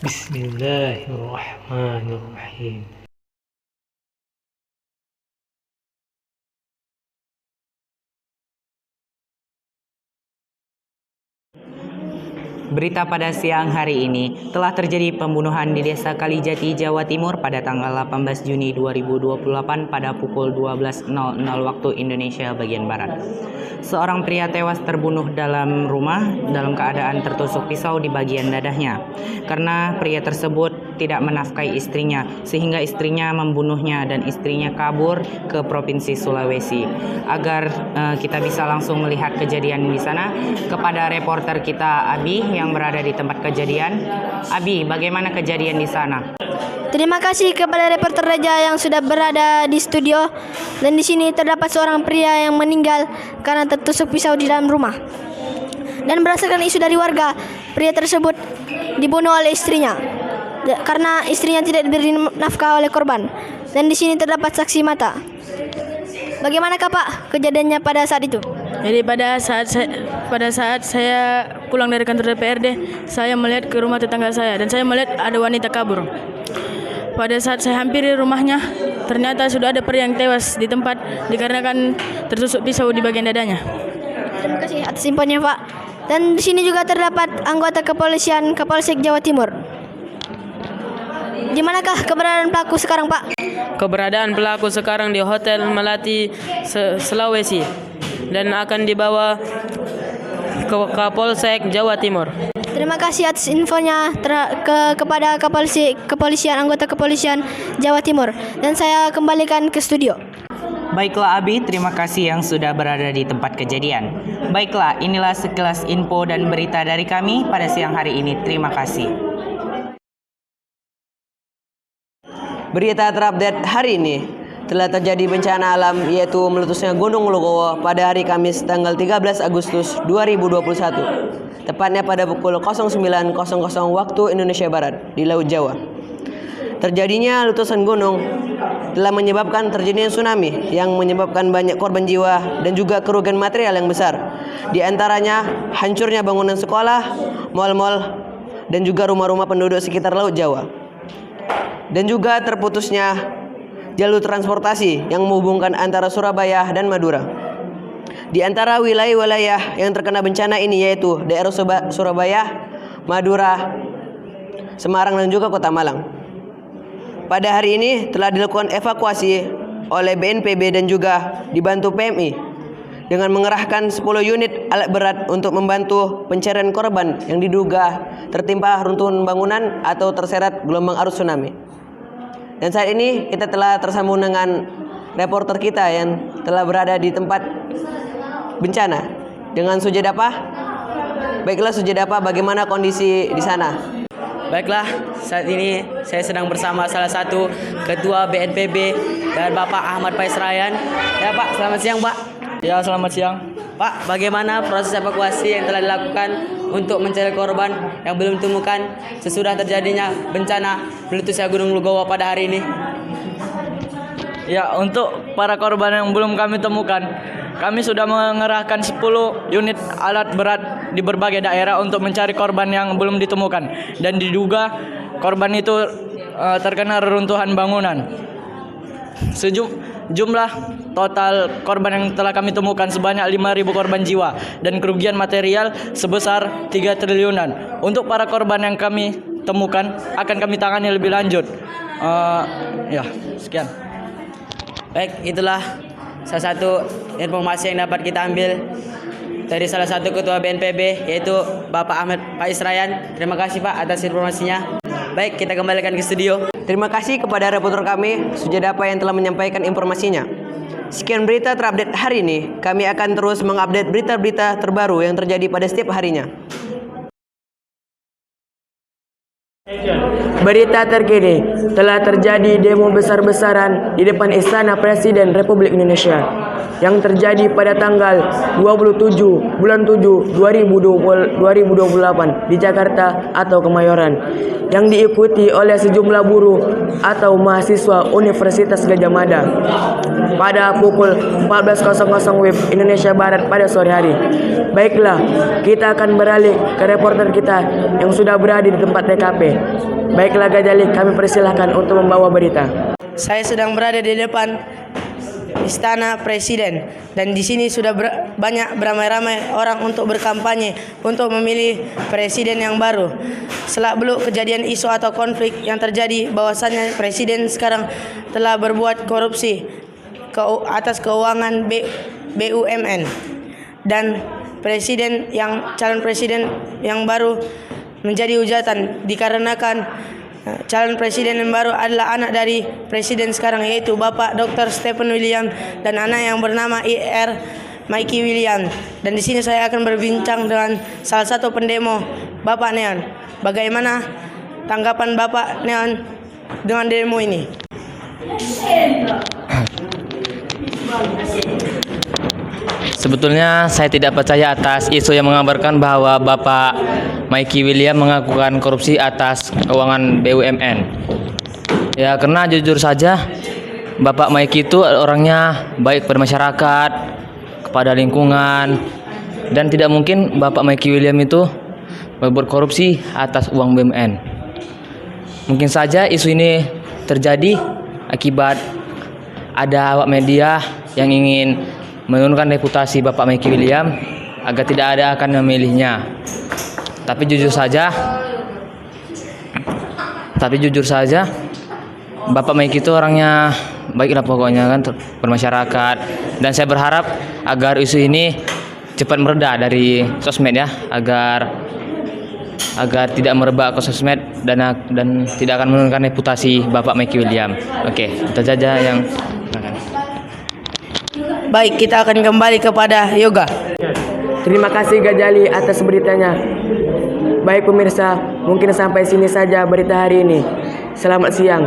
Bismillahirrahmanirrahim. Berita pada siang hari ini, telah terjadi pembunuhan di Desa Kalijati, Jawa Timur pada tanggal 18 Juni 2028 pada pukul 12.00 waktu Indonesia bagian Barat. Seorang pria tewas terbunuh dalam rumah dalam keadaan tertusuk pisau di bagian dadanya. Karena pria tersebut tidak menafkahi istrinya, sehingga istrinya membunuhnya dan istrinya kabur ke Provinsi Sulawesi. Agar kita bisa langsung melihat kejadian di sana, kepada reporter kita Abi yang berada di tempat kejadian. Abi, bagaimana kejadian di sana? Terima kasih kepada reporter Reja yang sudah berada di studio. Dan di sini terdapat seorang pria yang meninggal karena tertusuk pisau di dalam rumah. Dan berdasarkan isu dari warga, pria tersebut dibunuh oleh istrinya karena istrinya tidak diberi nafkah oleh korban. Dan di sini terdapat saksi mata. Bagaimanakah Pak kejadiannya pada saat itu? Jadi pada saat saya pulang dari kantor DPRD, saya melihat ke rumah tetangga saya dan saya melihat ada wanita kabur. Pada saat saya hampiri rumahnya, ternyata sudah ada pria yang tewas di tempat dikarenakan tertusuk pisau di bagian dadanya. Terima kasih atas infonya Pak. Dan di sini juga terdapat anggota kepolisian Kapolsek Jawa Timur. Di manakah keberadaan pelaku sekarang Pak? Keberadaan pelaku sekarang di Hotel Melati, Sulawesi dan akan dibawa ke Kapolsek Jawa Timur. Terima kasih atas infonya kepada kepolisian anggota kepolisian Jawa Timur. Dan saya kembalikan ke studio. Baiklah Abi, terima kasih yang sudah berada di tempat kejadian. Baiklah, inilah sekilas info dan berita dari kami pada siang hari ini. Terima kasih. Berita terupdate hari ini, telah terjadi bencana alam yaitu meletusnya Gunung Legowo pada hari Kamis tanggal 13 Agustus 2021, tepatnya pada pukul 09.00 waktu Indonesia Barat di Laut Jawa. Terjadinya letusan gunung telah menyebabkan terjadinya tsunami yang menyebabkan banyak korban jiwa dan juga kerugian material yang besar. Di antaranya hancurnya bangunan sekolah, mal-mal, dan juga rumah-rumah penduduk sekitar Laut Jawa. Dan juga terputusnya jalur transportasi yang menghubungkan antara Surabaya dan Madura. Di antara wilayah-wilayah yang terkena bencana ini yaitu daerah Surabaya, Madura, Semarang, dan juga Kota Malang. Pada hari ini telah dilakukan evakuasi oleh BNPB dan juga dibantu PMI dengan mengerahkan 10 unit alat berat untuk membantu pencarian korban yang diduga tertimpa runtuhan bangunan atau terseret gelombang arus tsunami. Dan saat ini kita telah tersambung dengan reporter kita yang telah berada di tempat bencana dengan Sujadapa. Baiklah Sujadapa, bagaimana kondisi di sana? Baiklah, saat ini saya sedang bersama salah satu ketua BNPB dan Bapak Ahmad Paisrayan. Ya Pak, selamat siang Pak. Ya, selamat siang. Pak, bagaimana proses evakuasi yang telah dilakukan untuk mencari korban yang belum ditemukan sesudah terjadinya bencana meletusnya Gunung Legowo pada hari ini? Ya, untuk para korban yang belum kami temukan, kami sudah mengerahkan 10 unit alat berat di berbagai daerah untuk mencari korban yang belum ditemukan. Dan diduga korban itu terkena reruntuhan bangunan. Jumlah total korban yang telah kami temukan sebanyak 5.000 korban jiwa dan kerugian material sebesar 3 triliunan. Untuk para korban yang kami temukan akan kami tangani lebih lanjut. Ya, sekian. Baik, itulah salah satu informasi yang dapat kita ambil dari salah satu ketua BNPB yaitu Bapak Ahmad Paisrayan. Terima kasih Pak atas informasinya. Baik, kita kembalikan ke studio. Terima kasih kepada reporter kami Sujadapa yang telah menyampaikan informasinya. Sekian berita terupdate hari ini. Kami akan terus mengupdate berita-berita terbaru yang terjadi pada setiap harinya. Berita terkini, telah terjadi demo besar-besaran di depan Istana Presiden Republik Indonesia. yang terjadi pada tanggal 27 bulan 7 2028 di Jakarta atau Kemayoran, yang diikuti oleh sejumlah buruh atau mahasiswa Universitas Gadjah Mada pada pukul 14.00 WIB Indonesia Barat pada sore hari. Baiklah, kita akan beralih ke reporter kita yang sudah berada di tempat TKP. Baiklah Gajali, kami persilahkan untuk membawa berita. Saya sedang berada di depan Istana Presiden dan di sini sudah banyak beramai-ramai orang untuk berkampanye untuk memilih presiden yang baru. Selak beluk kejadian isu atau konflik yang terjadi bahwasannya presiden sekarang telah berbuat korupsi atas keuangan BUMN dan calon presiden yang baru menjadi hujatan dikarenakan calon presiden yang baru adalah anak dari presiden sekarang, yaitu Bapak Dr. Stephen William dan anak yang bernama Ir Mikey William. Dan di sini saya akan berbincang dengan salah satu pendemo, Bapak Neon. Bagaimana tanggapan Bapak Neon dengan demo ini? Sebetulnya saya tidak percaya atas isu yang mengabarkan bahwa Bapak Mikey William mengakukan korupsi atas keuangan BUMN. Ya, karena jujur saja Bapak Mikey itu orangnya baik pada masyarakat, kepada lingkungan, dan tidak mungkin Bapak Mikey William itu berbuat korupsi atas uang BUMN. Mungkin saja isu ini terjadi akibat ada awak media yang ingin menurunkan reputasi Bapak Mikey William agar tidak ada akan memilihnya. Tapi jujur saja Bapak Mikey itu orangnya baiklah pokoknya kan, bermasyarakat, dan saya berharap agar isu ini cepat mereda dari sosmed ya, agar tidak merebak ke sosmed dan tidak akan menurunkan reputasi Bapak Mikey William. Oke, itu saja yang Baik, kita akan kembali kepada Yoga. Terima kasih Gajali atas beritanya. Baik pemirsa, mungkin sampai sini saja berita hari ini. Selamat siang.